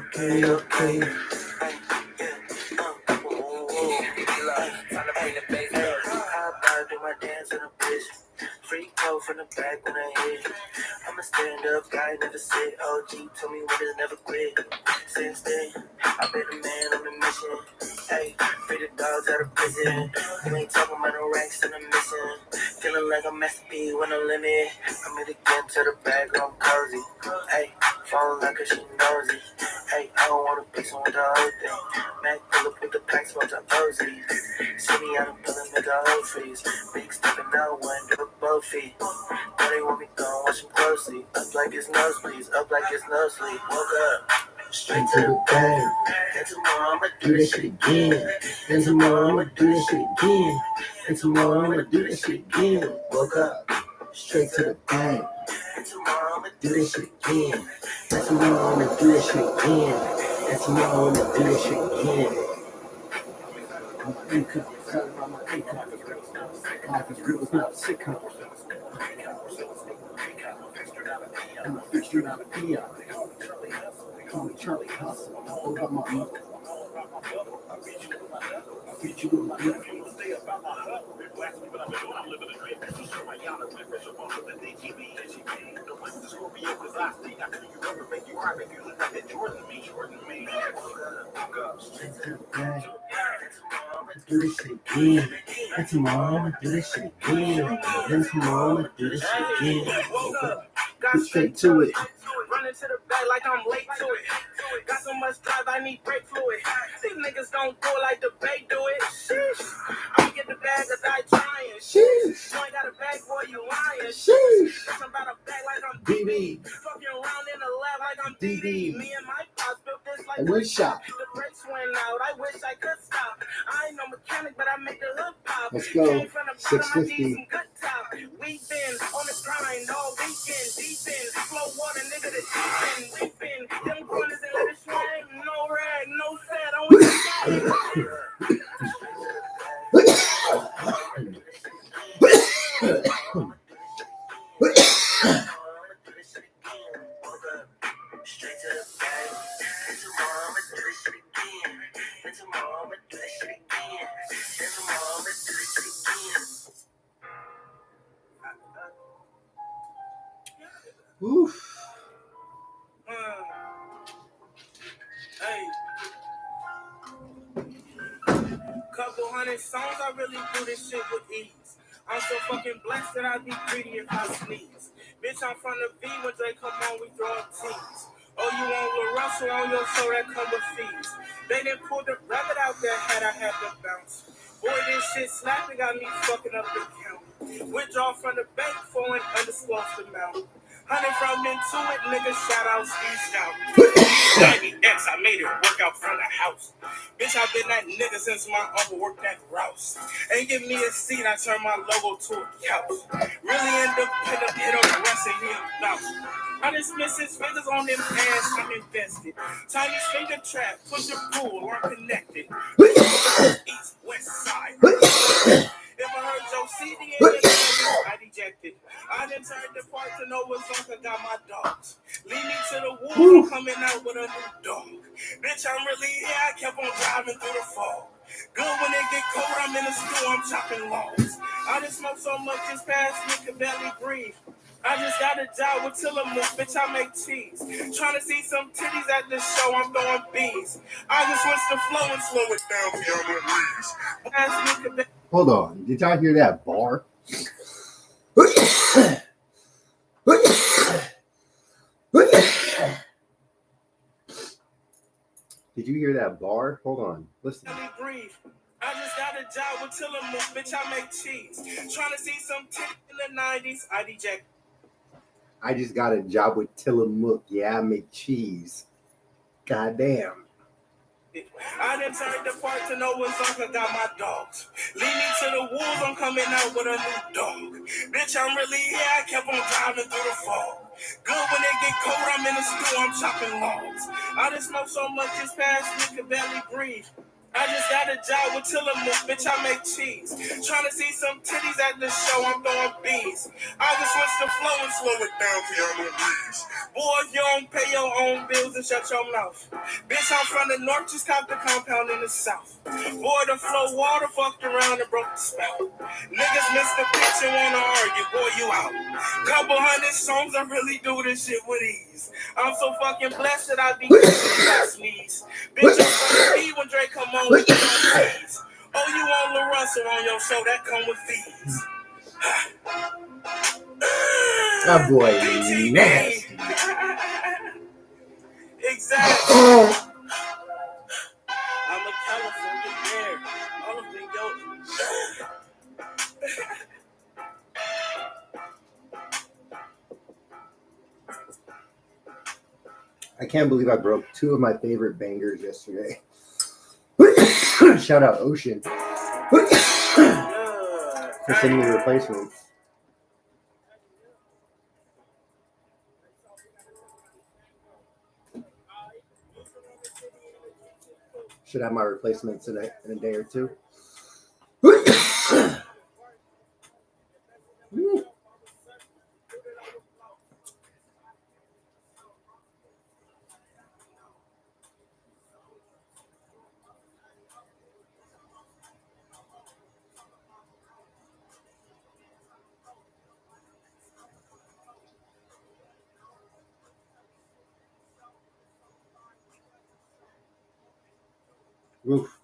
Okay. Time to bring the bass up. Hop out, do my dance in a bitch. Free code from the back when I hit. I'm a stand-up guy, never sit. OG told me winners never quit. Since then, I've been a man on a mission. Hey, free the dogs out of prison. You ain't talking about no ranks and I'm missing. Feeling like I'm Master P when I'm limit. I'm in again to the bag, I'm cozy. Hey, falling like a she knows it. Hey, I don't want to pick someone with the whole thing. Mac pull up with the packs, bunch of Ozies. See me out of pulling with the whole freeze. Big stepping out, one do both feet. Now they want me gone, watch them closely. Up like it's nosebleeds, up like it's no sleep. Woke up, straight to the bag. And tomorrow I'ma do this shit again. And tomorrow I'ma do this shit again. And tomorrow I'ma do this shit again. Woke up, straight to the bag. And tomorrow I'ma do this shit again. And tomorrow I'ma do this shit again. And tomorrow I'ma do this shit again. I'm an income, I'm an income. Life is real, it's not a sitcom. I'm a fixture, not a peon. Call me Charlie Hustle. All about my money. I'll beat you with my money. Do this shit again. And tomorrow I'ma do this shit again. And tomorrow I'ma do this shit again. Got straight to it. Running to the back like I'm late to it. Got so much drive, I need brake fluid. These niggas don't do it like the Bay do it. Sheesh. I'ma get the bag or die trying. Sheesh. You ain't got a bag, boy, you lying. Sheesh. I'm about a bag like I'm DB. Fucking around in the lab like I'm DD. Me and my pops built this like a shot. The brakes went out, I wish I could stop. I ain't no mechanic, but I make the hood pop. Let's go. 650. We been on the grind all weekend, deep in flow water, nigga, the deep in, deep in. Them corners and let it swing, no rag, no set, I want straight to the bag. And tomorrow I'ma do this shit again. And tomorrow I'ma do this shit again. And tomorrow I'ma do this shit again. Oof. Hey. Couple hundred songs, I really do this shit with ease. I'm so fucking blessed that I'd be greedy if I sneeze. Bitch, I'm from the V, when they come on, we throwing teams. Oh, you want Lil Russell on your show, that come with fees. They didn't pull the rabbit out there, had I had to bounce. Boy, this shit slapping got me fucking up the count. Withdraw from the bank for an undisclosed amount. 100 from into it, nigga, shout out Steve Scout. 90X, I made it work out from the house. Bitch, I been that nigga since my uncle worked at Rouse. Ain't give me a seat, I turned my logo to a couch. Really independent, hit up the rest and he a bounce. I just miss his fingers on them pants, I'm invested. Chinese finger trap, push a pool, we're connected. East, west side. If I heard Joe CD in the I dejected. I done turned the part to know what's up, I got my dogs. Lead me to the woods, I'm coming out with a new dog. Bitch, I'm really here, I kept on driving through the fall. Good when it get cold, I'm in the store, I'm chopping logs. I just smoke so much this past week, could barely breathe. I just got a job with Tillamook, bitch, I make cheese. Trying to see some titties at the show, I'm throwing bees. I just switch the flow and slow it down beyond the breeze. Hold on, did y'all hear that bar? Did you hear that bar? Hold on, listen. I just got a job with Tillamook, bitch, I make cheese. Trying to see some titties in the 90s, I deject. I just got a job with Tillamook, yeah, I make cheese. Goddamn. I done turned the part to know what's up, I got my dogs. Lead me to the wolves, I'm coming out with a new dog. Bitch, I'm really here, I kept on driving through the fall. Good when it get cold, I'm in the store, I'm chopping logs. I done smoked so much this past week, could barely breathe. I just got a job with Tillamook, bitch, I make cheese. Trying to see some titties at the show, I'm throwing bees. I can switch the flow and slow it down till y'all don't breeze. Boy, if you don't pay your own bills and shut your mouth. Bitch, I'm from the north, just cop the compound in the south. Boy, the flow water fucked around and broke the spout. Niggas missed the pitch and wanna argue, boy, you out. Couple hundred songs, I really do this shit with ease. I'm so fucking blessed that I be crazy if I sneeze. Bitch, I'm from the B when Drake come on with fees. Oh, you want Lil Russell on your show, that come with fees. That boy is nasty. Exactly. I'm a California bear. All of the yo. I can't believe I broke two of my favorite bangers yesterday. Shout out Ocean for sending me replacements. Should have my replacements in a day or two. Oof.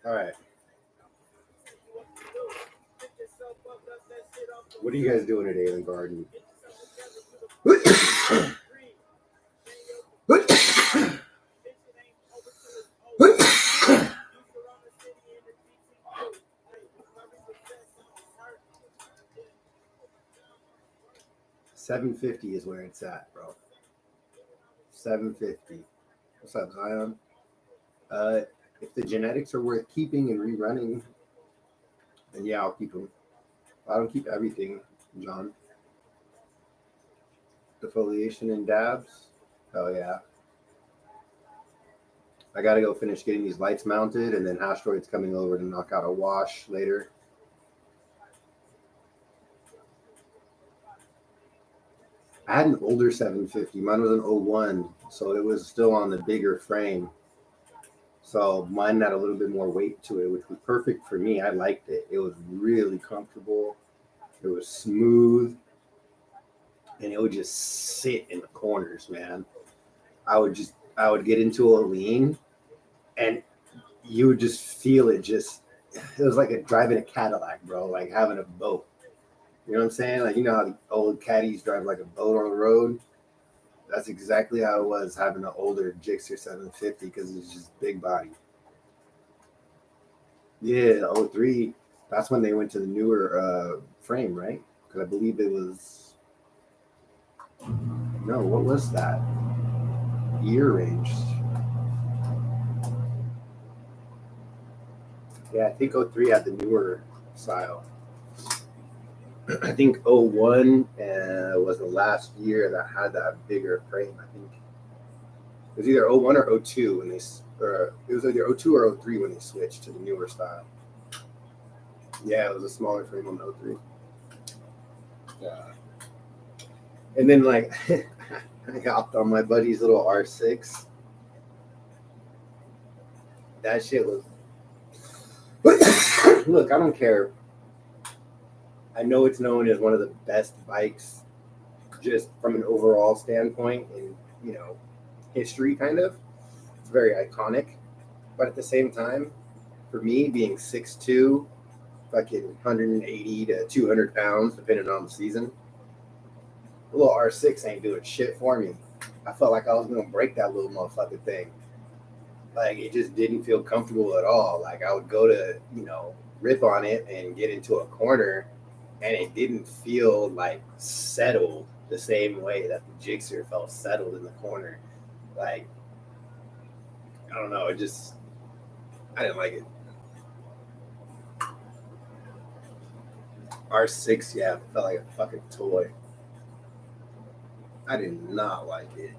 All right. What are you guys doing today in the garden? $750 is where it's at, bro. $750. What's up, Zion? If the genetics are worth keeping and rerunning, then yeah, I'll keep them. I don't keep everything, John. Defoliation and dabs. Oh yeah. I gotta go finish getting these lights mounted, and then Asteroid's coming over to knock out a wash later. I had an older 750. Mine was an 01, so it was still on the bigger frame. So mine had a little bit more weight to it, which was perfect for me. I liked it. It was really comfortable. It was smooth, and it would just sit in the corners, man. I would get into a lean, and you would just feel it. It was like driving a Cadillac, bro. Like having a boat. You know what I'm saying? Like, you know how the old caddies drive like a boat on the road? That's exactly how it was having an older Gixxer 750 because it's just big body. Yeah, 03. That's when they went to the newer frame, right? Because I believe it was. No, what was that? Year range. Yeah, I think 03 had the newer style. I think 01 was the last year that had that bigger frame. I think it was either 01 or 02 when it was either 02 or 03 when they switched to the newer style. Yeah, it was a smaller frame on the 03. Yeah. And then like I hopped on my buddy's little R6. That shit was look, I don't care. I know it's known as one of the best bikes just from an overall standpoint in, history kind of. It's very iconic. But at the same time, for me being 6'2", fucking 180 to 200 pounds, depending on the season, the little R6 ain't doing shit for me. I felt like I was going to break that little motherfucking thing. Like, it just didn't feel comfortable at all. Like, I would go to, rip on it and get into a corner, and it didn't feel, like, settled the same way that the Gixxer felt settled in the corner. Like, I don't know. I didn't like it. R6, yeah, felt like a fucking toy. I did not like it.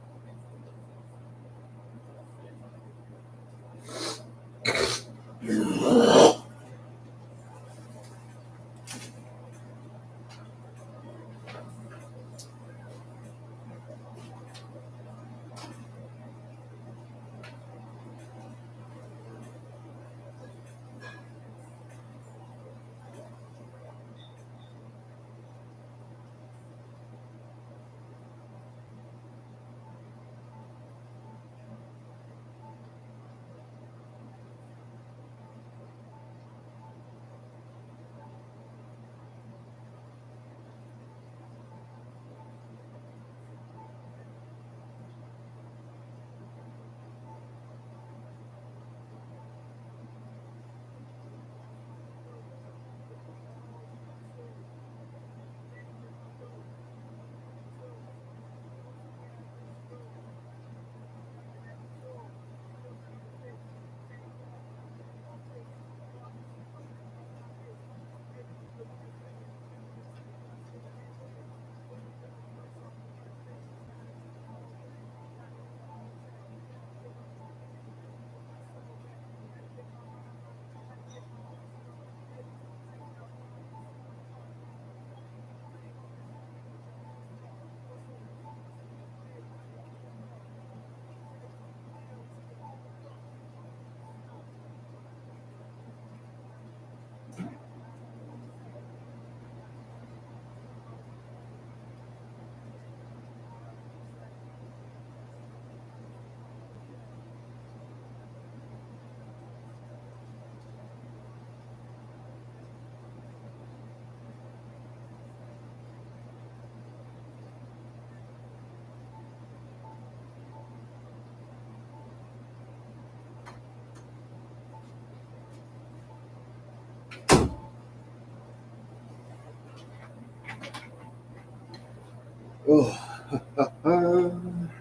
Oh,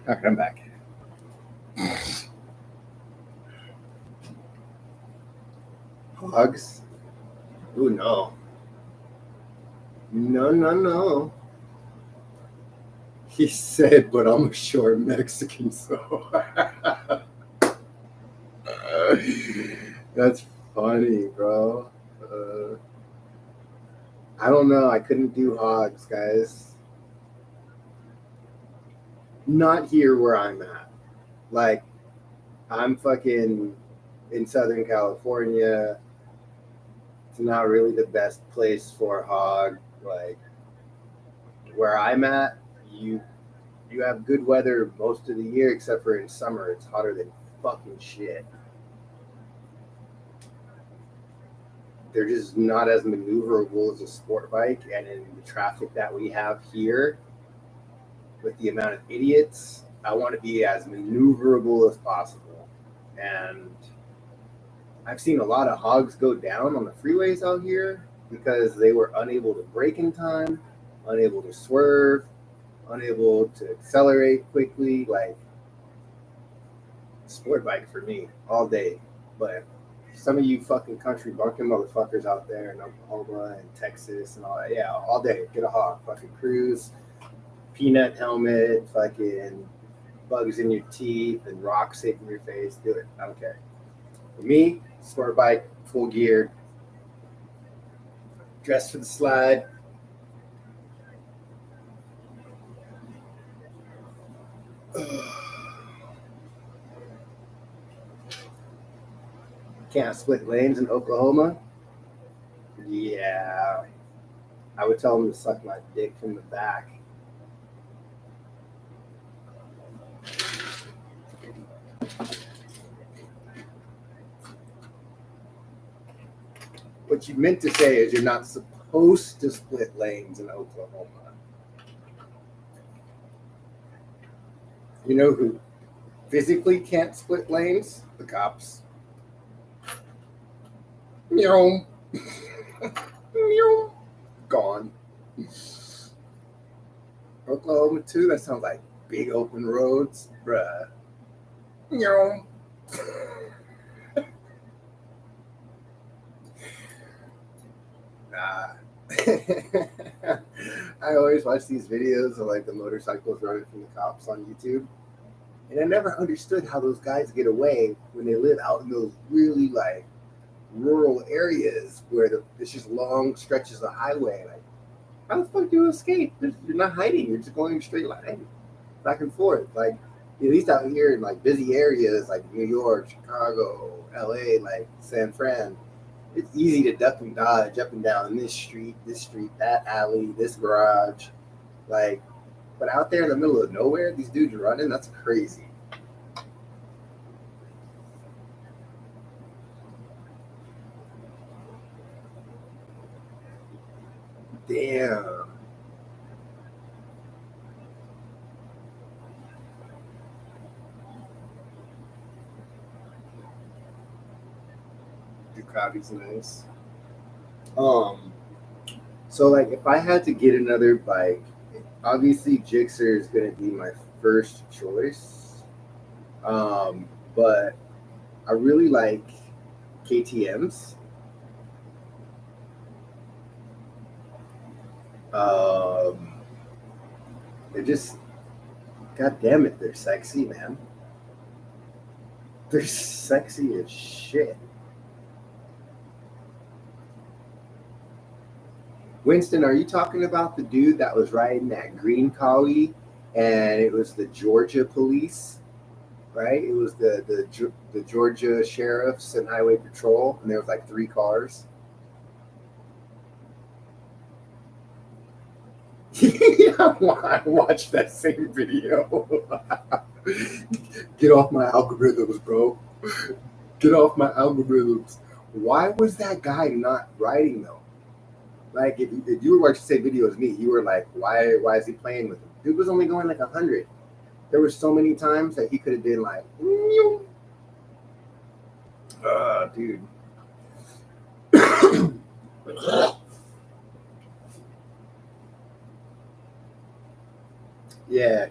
okay, I'm back. Hogs? Ooh, no. No, no, no. He said, but I'm a short Mexican, so. That's funny, bro. I don't know. I couldn't do hogs, guys. Not here where I'm at. Like, I'm fucking in Southern California. It's not really the best place for a hog. Like, where I'm at, you have good weather most of the year except for in summer. It's hotter than fucking shit. They're just not as maneuverable as a sport bike, and in the traffic that we have here with the amount of idiots, I want to be as maneuverable as possible. And I've seen a lot of hogs go down on the freeways out here because they were unable to brake in time, unable to swerve, unable to accelerate quickly. Like, sport bike for me all day. But some of you fucking country bumpkin motherfuckers out there in Oklahoma and Texas and all that, yeah, all day. Get a hog, fucking cruise, peanut helmet, fucking bugs in your teeth and rocks hitting your face. Do it. I don't care. For me, sport bike, full gear, dressed for the slide. Can't split lanes in Oklahoma. Yeah, I would tell them to suck my dick from the back. What you meant to say is you're not supposed to split lanes in Oklahoma. You know who physically can't split lanes? The cops. Meow. Meow. Gone. Oklahoma too? That sounds like big open roads. Bruh. Meow. Nah. I always watch these videos of like the motorcycles running from the cops on YouTube, and I never understood how those guys get away when they live out in those really like rural areas where it's just long stretches of highway. Like, how the fuck do you escape? You're not hiding. You're just going straight line, back and forth. Like at least out here in like busy areas like New York, Chicago, LA, like San Fran, it's easy to duck and dodge up and down this street, that alley, this garage. Like, but out there in the middle of nowhere, these dudes running, that's crazy. Damn. Ducati's nice. Um, so like if I had to get another bike, obviously Gixxer is gonna be my first choice. But I really like KTM's. Um, they're just, god damn it, they're sexy, man. They're sexy as shit. Winston, are you talking about the dude that was riding that green collie, and it was the Georgia police, right? It was the Georgia sheriffs and highway patrol, and there was like three cars. Yeah, I watched that same video. Get off my algorithms, bro. Get off my algorithms. Why was that guy not riding though? Like, if you were watching the same video as me, you were like, why is he playing with him? Dude was only going like 100. There were so many times that he could have been like, dude. Yeah,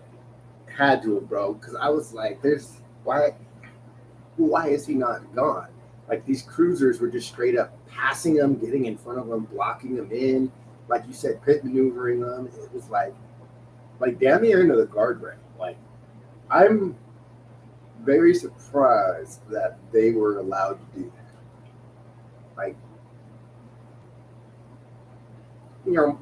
had to have, bro. Because I was like, there's why is he not gone? Like these cruisers were just straight up passing him, getting in front of him, blocking him in. Like you said, pit maneuvering them. It was like damn near into the guardrail. Like I'm very surprised that they were allowed to do that. Like, you know,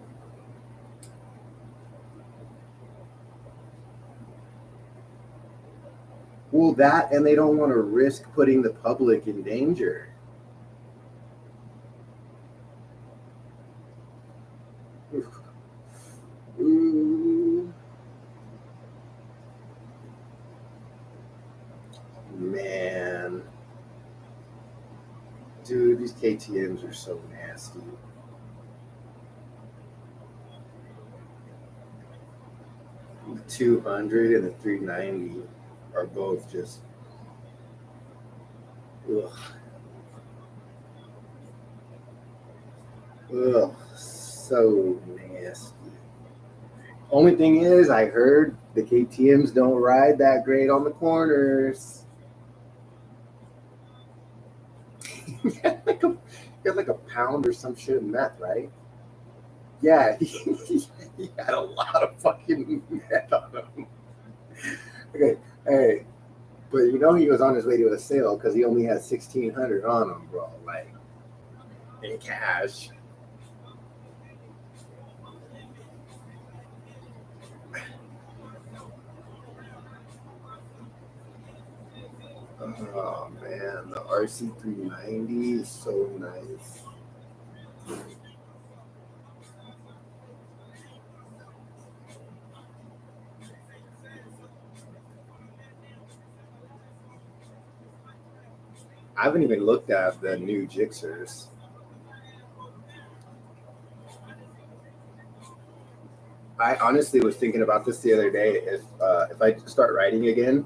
well, that and they don't want to risk putting the public in danger. Ooh, man. Dude, these KTMs are so nasty. 200 and the 390 are both just, ugh, ugh, so nasty. Only thing is, I heard the KTM's don't ride that great on the corners. He had like a pound or some shit of meth, right? Yeah, he had a lot of fucking meth on him. Okay, hey, but you know he was on his way to a sale because he only had 1,600 on him, bro. Like in cash. Oh man, the RC390 is so nice. I haven't even looked at the new Gixxers. I honestly was thinking about this the other day. If I start riding again,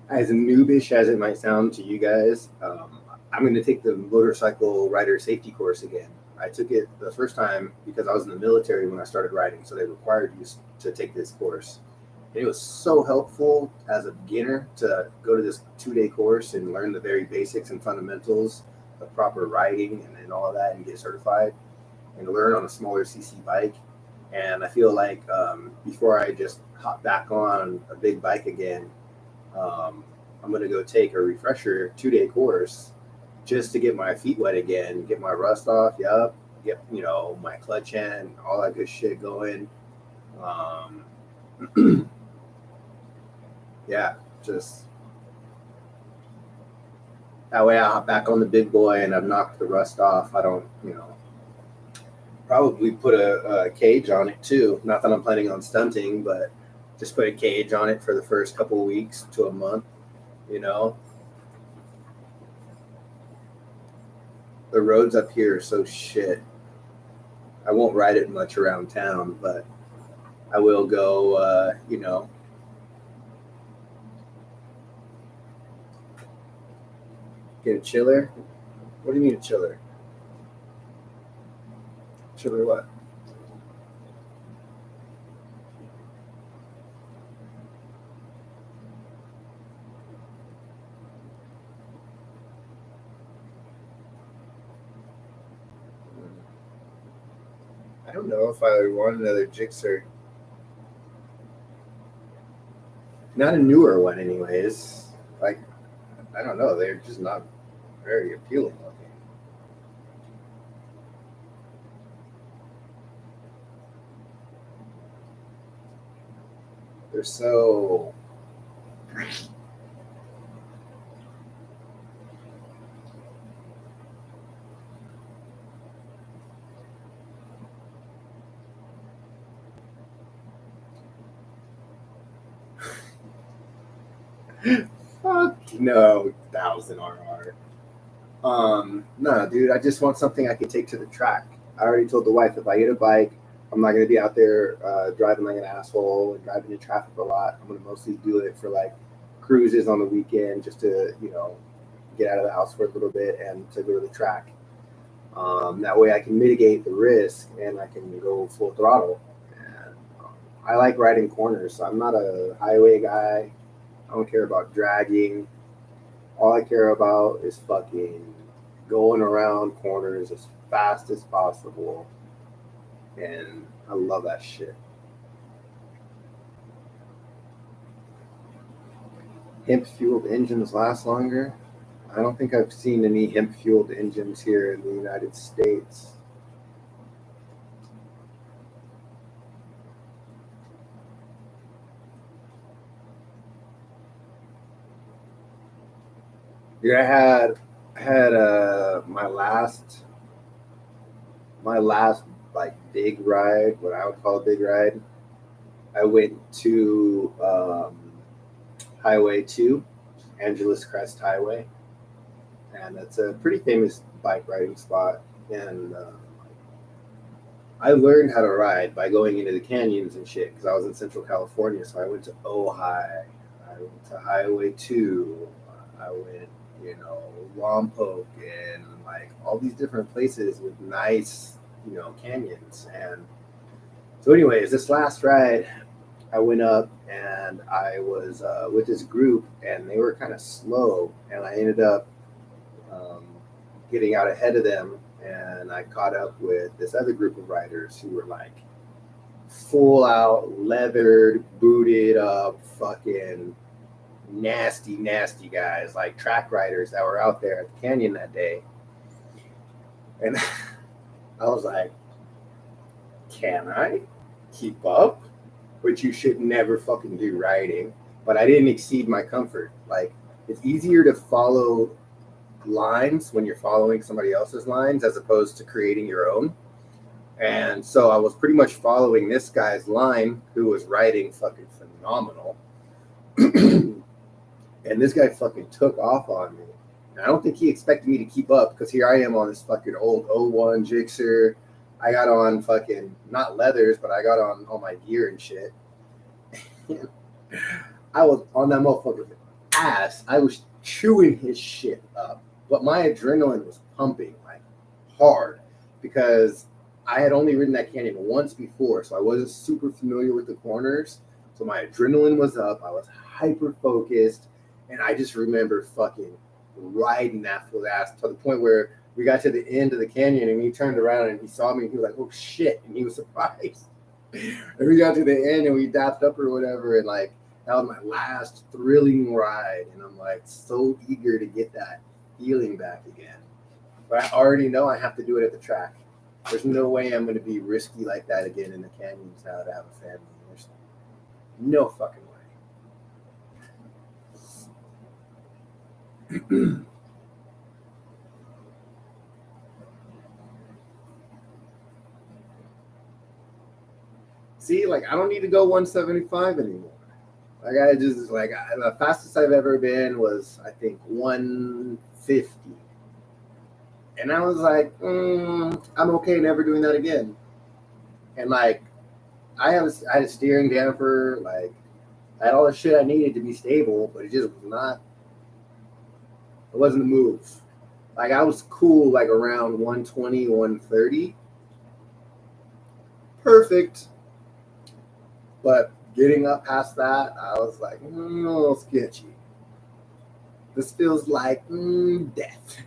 as noobish as it might sound to you guys, I'm going to take the motorcycle rider safety course again. I took it the first time because I was in the military when I started riding, so they required you to take this course. And it was so helpful as a beginner to go to this 2-day course and learn the very basics and fundamentals of proper riding and all of that and get certified and learn on a smaller CC bike. And I feel like before I just hop back on a big bike again, I'm gonna go take a refresher 2 day course just to get my feet wet again, get my rust off. Yup, get my clutch in, all that good shit going. Um, yeah, just that way I hop back on the big boy and I've knocked the rust off. I don't, probably put a cage on it too. Not that I'm planning on stunting, but just put a cage on it for the first couple of weeks to a month. You know, the roads up here are so shit. I won't ride it much around town, but I will go. Get a chiller. What do you mean a chiller? Chiller what? I don't know if I want another Gixxer. Not a newer one, anyways. Like, I don't know. They're just not very appealing looking. They're so. Fuck no, 1000 RR. No, dude, I just want something I can take to the track. I already told the wife if I get a bike, I'm not gonna be out there driving like an asshole and driving in traffic a lot. I'm gonna mostly do it for like cruises on the weekend, just to get out of the house for a little bit and to go to the track. That way, I can mitigate the risk and I can go full throttle. And I like riding corners, so I'm not a highway guy. I don't care about dragging. All I care about is fucking going around corners as fast as possible. And I love that shit. Hemp fueled engines last longer. I don't think I've seen any hemp fueled engines here in the United States. Yeah, I had my last like big ride, what I would call a big ride. I went to Highway 2, Angeles Crest Highway, and it's a pretty famous bike riding spot. And I learned how to ride by going into the canyons and shit because I was in Central California. So I went to Ojai, I went to Highway 2, I went, Lompoc, and like all these different places with nice, canyons. And so, anyways, this last ride, I went up and I was with this group, and they were kind of slow, and I ended up um, getting out ahead of them, and I caught up with this other group of riders who were like full out leathered, booted up, fucking nasty, nasty guys, like track riders that were out there at the canyon that day. And I was like, can I keep up? Which you should never fucking do riding. But I didn't exceed my comfort. Like, it's easier to follow lines when you're following somebody else's lines as opposed to creating your own. And so I was pretty much following this guy's line who was riding fucking phenomenal. And this guy fucking took off on me. And I don't think he expected me to keep up because here I am on this fucking old '01 Gixxer. I got on fucking, not leathers, but I got on all my gear and shit. I was on that motherfucker's ass. I was chewing his shit up. But my adrenaline was pumping like hard because I had only ridden that canyon once before. So I wasn't super familiar with the corners. So my adrenaline was up. I was hyper focused. And I just remember fucking riding that fool's ass to the point where we got to the end of the canyon and he turned around and he saw me and he was like, oh shit. And he was surprised. And we got to the end and we dapped up or whatever, and like that was my last thrilling ride, and I'm like so eager to get that feeling back again. But I already know I have to do it at the track. There's no way I'm going to be risky like that again in the canyons now that I have a family. There's no fucking way. See, like I don't need to go 175 anymore. Like I just the fastest I've ever been was I think 150, and I was like, I'm okay never doing that again. And like I had a steering damper, like I had all the shit I needed to be stable, but it just was not. It wasn't the move. Like I was cool like around 120, 130. Perfect. But getting up past that, I was like, a little sketchy. This feels like death.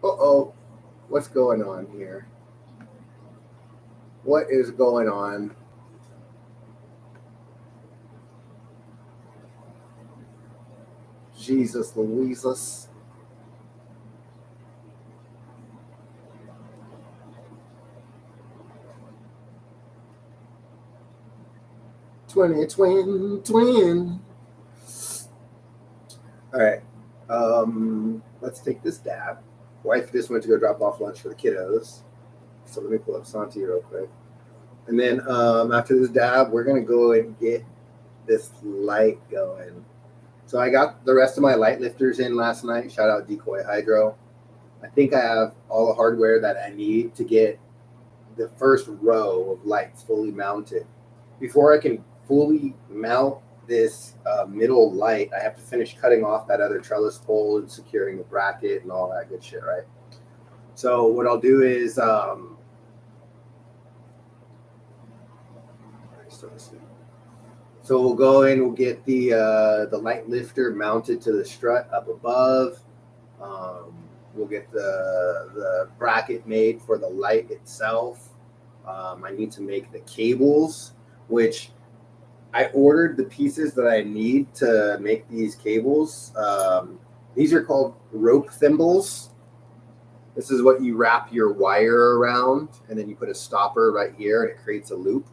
Uh-oh. What's going on here? What is going on? Jesus Louises. Twin. All right. Let's take this dab. Wife just went to go drop off lunch for the kiddos. So let me pull up Santi real quick. And then after this dab, we're going to go and get this light going. So I got the rest of my light lifters in last night. Shout out Decoy Hydro. I think I have all the hardware that I need to get the first row of lights fully mounted. Before I can fully mount this middle light, I have to finish cutting off that other trellis pole and securing the bracket and all that good shit, right? So what I'll do is so we'll go in, we'll get the light lifter mounted to the strut up above. We'll get the bracket made for the light itself. I need to make the cables, which I ordered the pieces that I need to make these cables. These are called rope thimbles. This is what you wrap your wire around, and then you put a stopper right here, and it creates a loop.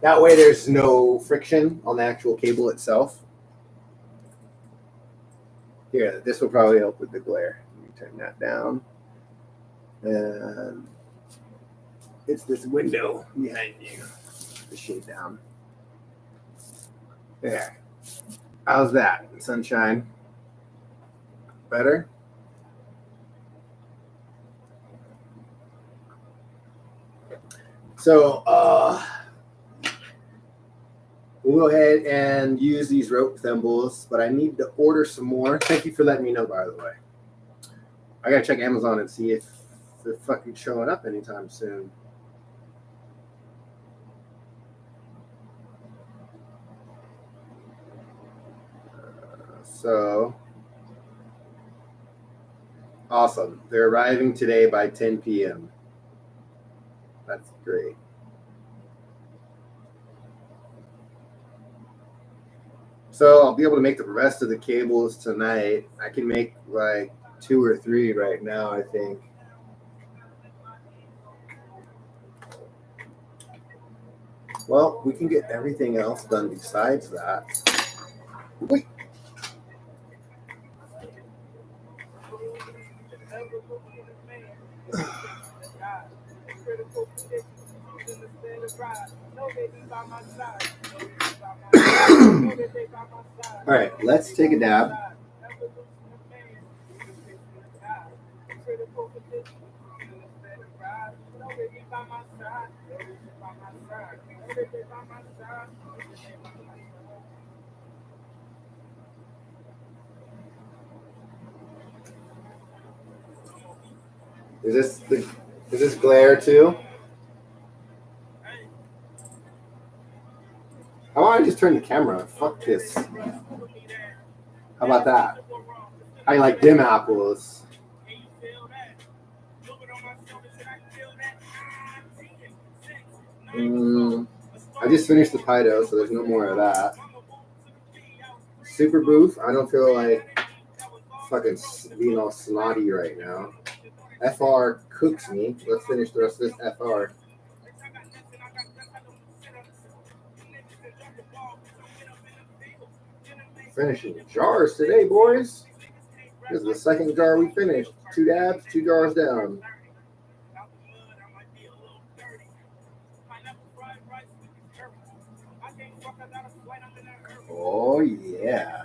That way there's no friction on the actual cable itself. Here, this will probably help with the glare. Let me turn that down. And it's this window behind you. The shade down. There. How's that? Sunshine? Better? So, we'll go ahead and use these rope thimbles, but I need to order some more. Thank you for letting me know, by the way. I gotta check Amazon and see if they're fucking showing up anytime soon. So, awesome. They're arriving today by 10 p.m. That's great. So I'll be able to make the rest of the cables tonight. I can make like 2 or 3 right now, I think. Well, we can get everything else done besides that. Wait. All right, let's take a dab. Is this glare too? How about I just turn the camera on? Fuck this. How about that? I like dim apples. I just finished the pie dough, so there's no more of that. Super boof. I don't feel like fucking being all snotty right now. FR cooks me. Let's finish the rest of this FR. Finishing jars today, boys. This is the second jar we finished. 2 dabs, 2 jars down. Oh yeah.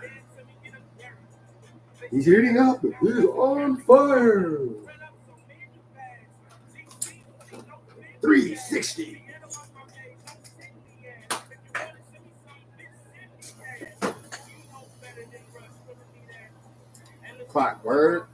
He's heating up. He's on fire. 360. Clockwork.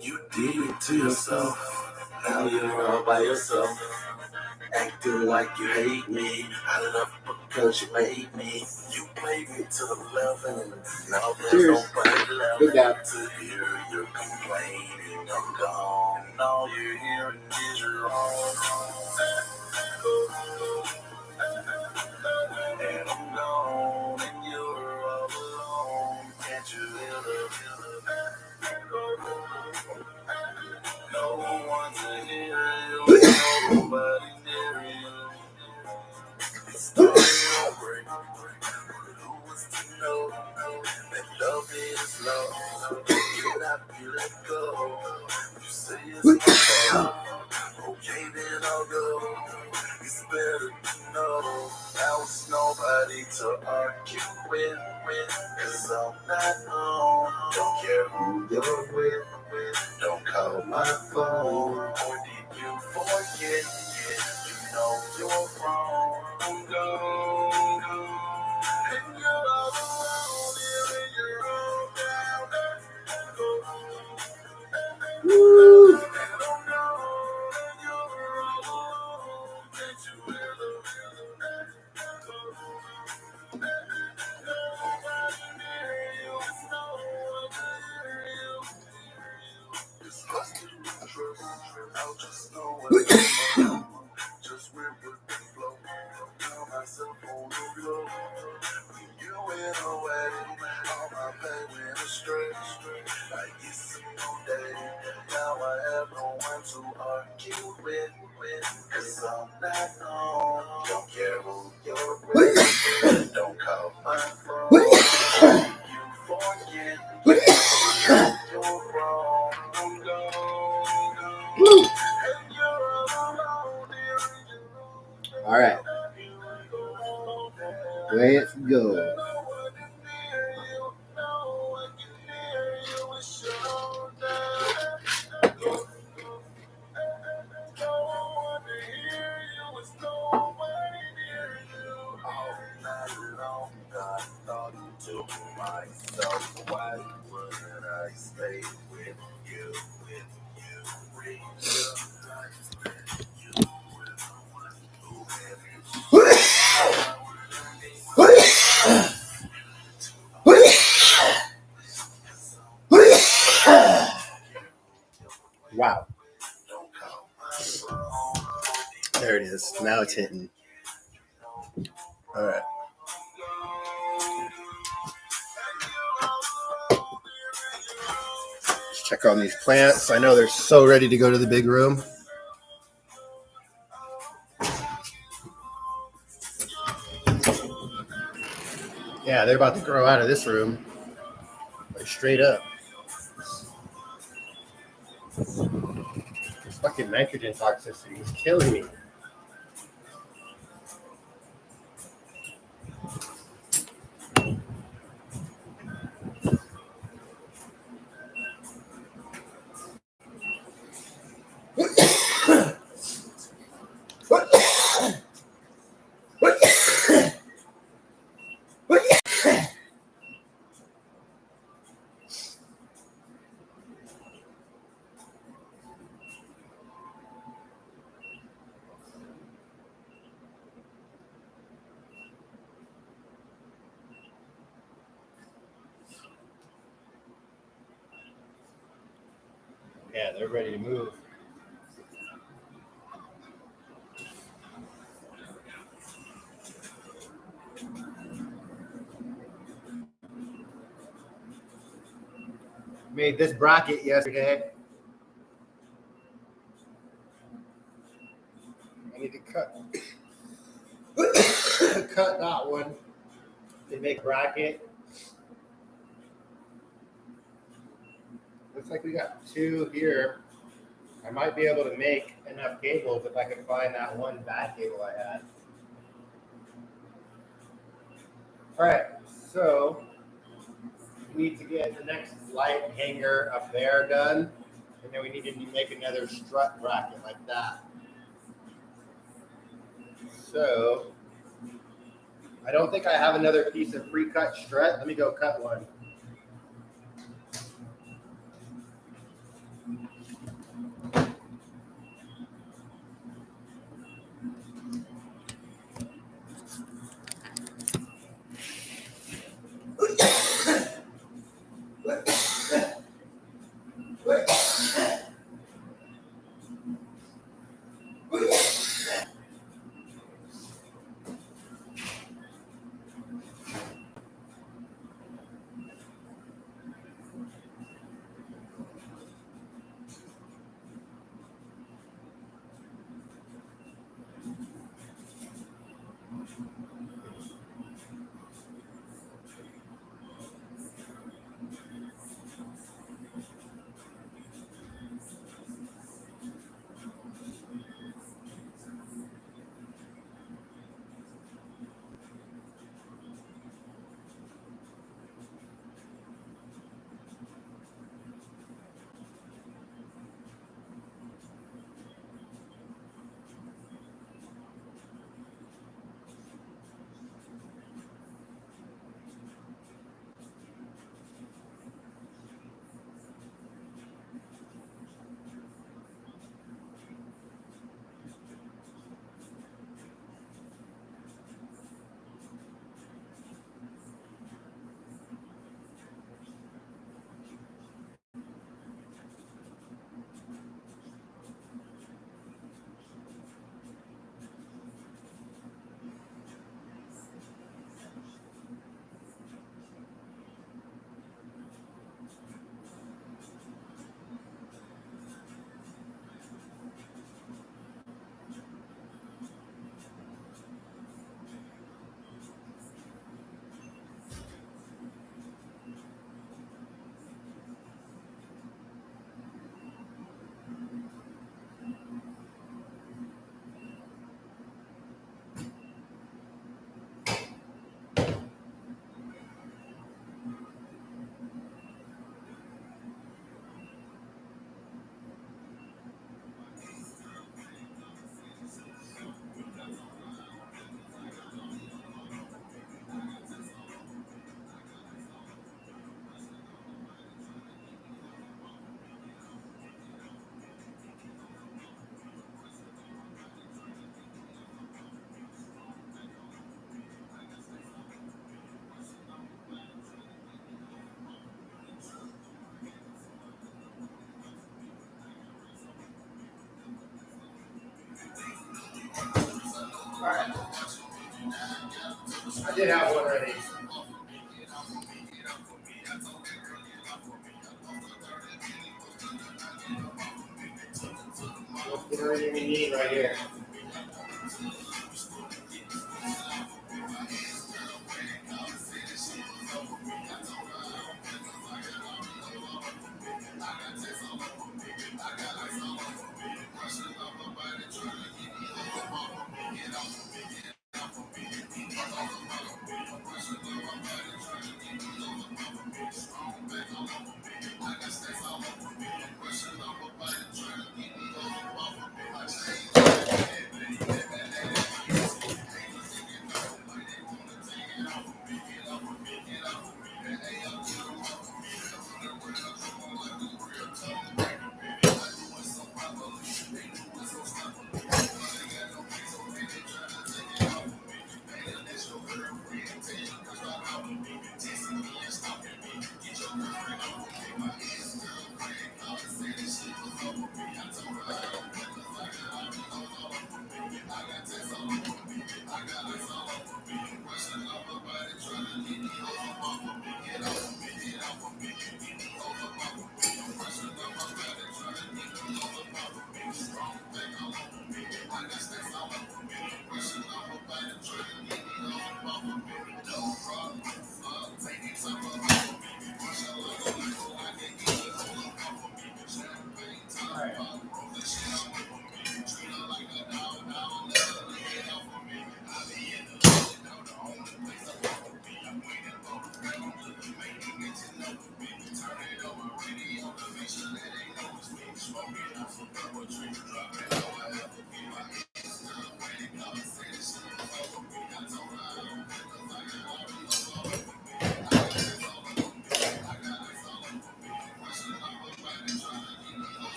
You did it to yourself. Now you're all by yourself. Acting like you hate me. I love you because you made me. You played me to the left and now there's nobody left. Good dab. To hear your complaining. I'm gone. And all you're hearing is your own. And I'm gone. And you're all alone. Can't you hear the no one to hear you, nobody near you. It's time to break. Who was to know that love is love? Cannot be let go. You say it's my fault. Okay, then I'll go. It's better to know now it's nobody to argue with. Cause I'm not home. Don't care who you're with. Don't call my phone. Or did you forget? You know you're wrong. I'm gone. And you're all alone. Here and you're all down. Woo. And I'm gone. And you're all alone. Can't you hear the nobody near you. It's no one near you. It's trust and trust. I'll just know what I know. Just went with the flow. Found myself on the floor. When you went away, all my pain went astray. I used to know day. Now I have no one to argue with. Cause I'm not home. Don't care who you're with. Don't call my phone. You forget. You're wrong. I'm gone. And you're alone. All right. Let's go. Wow. There it is. Now it's hitting. All right. Let's check on these plants. I know they're so ready to go to the big room. Yeah, they're about to grow out of this room. Like straight up. This fucking nitrogen toxicity is killing me. Yeah, they're ready to move. Made this bracket yesterday. I need to cut that one to make a bracket. Looks like we got two here. I might be able to make enough cables if I can find that one bad cable I had. All right, so we need to get the next light hanger up there done, and then we need to make another strut bracket like that. So I don't think I have another piece of pre-cut strut. Let me go cut one. right. I did have one already. Get everything you need right here.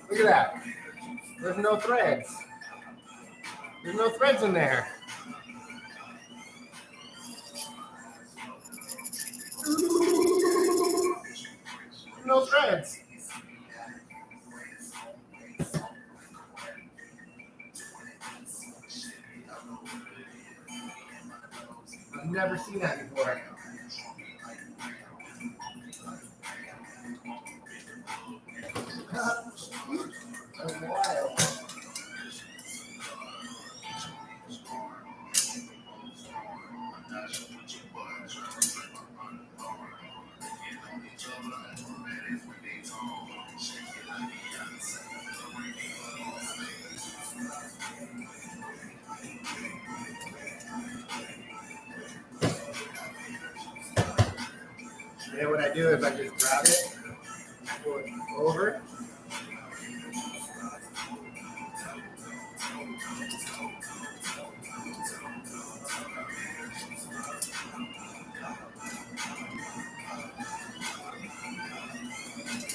Look at that. There's no threads. There's no threads in there. No threads. I've never seen that before. That's wild. And what I do is I just grab it, pull it over.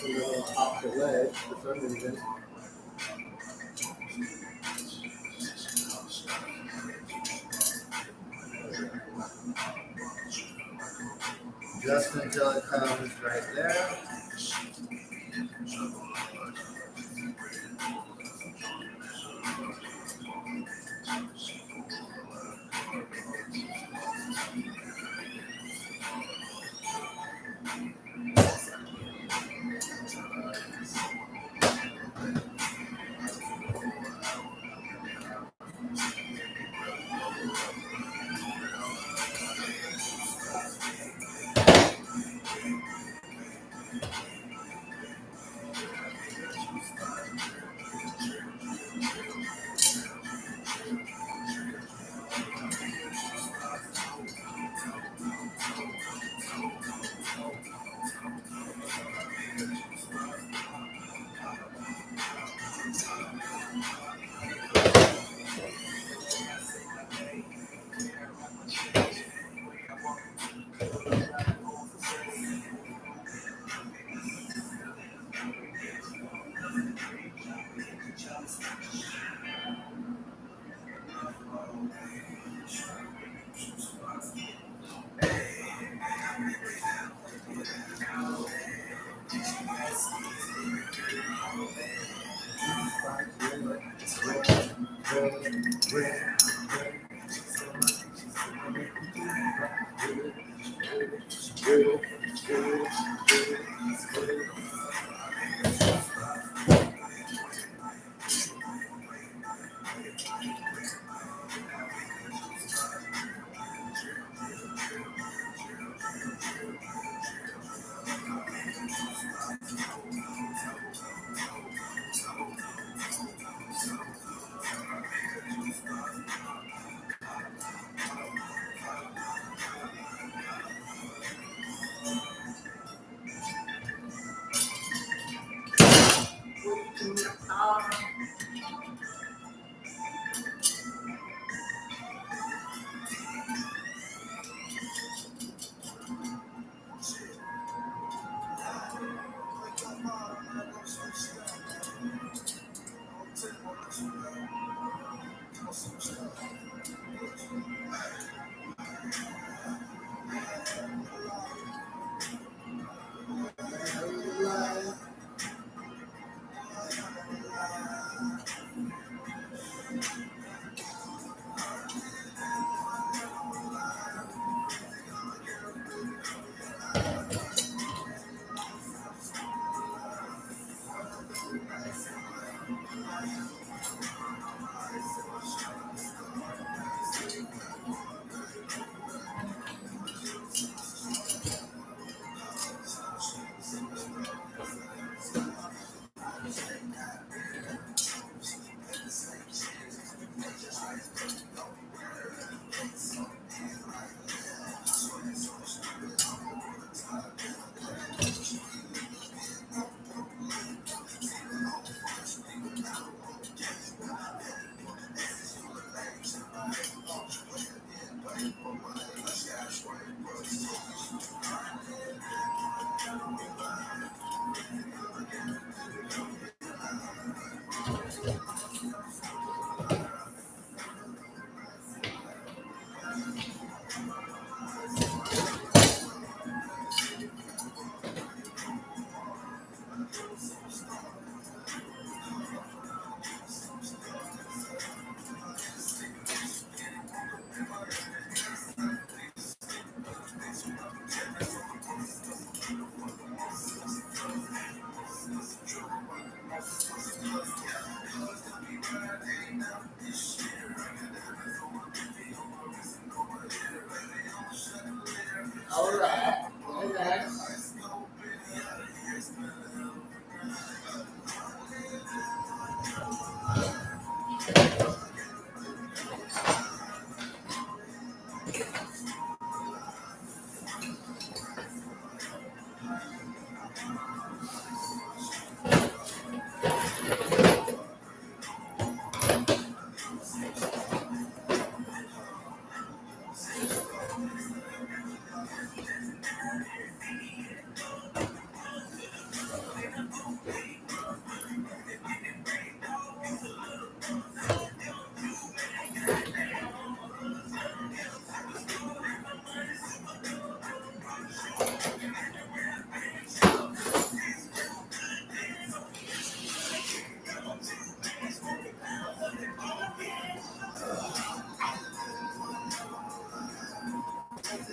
Put it off the ledge for some reason. Just until it comes right there.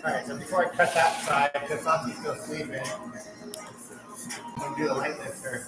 All right, so before I cut that side, because Santi's still sleeping, I'm going to do the light lifter.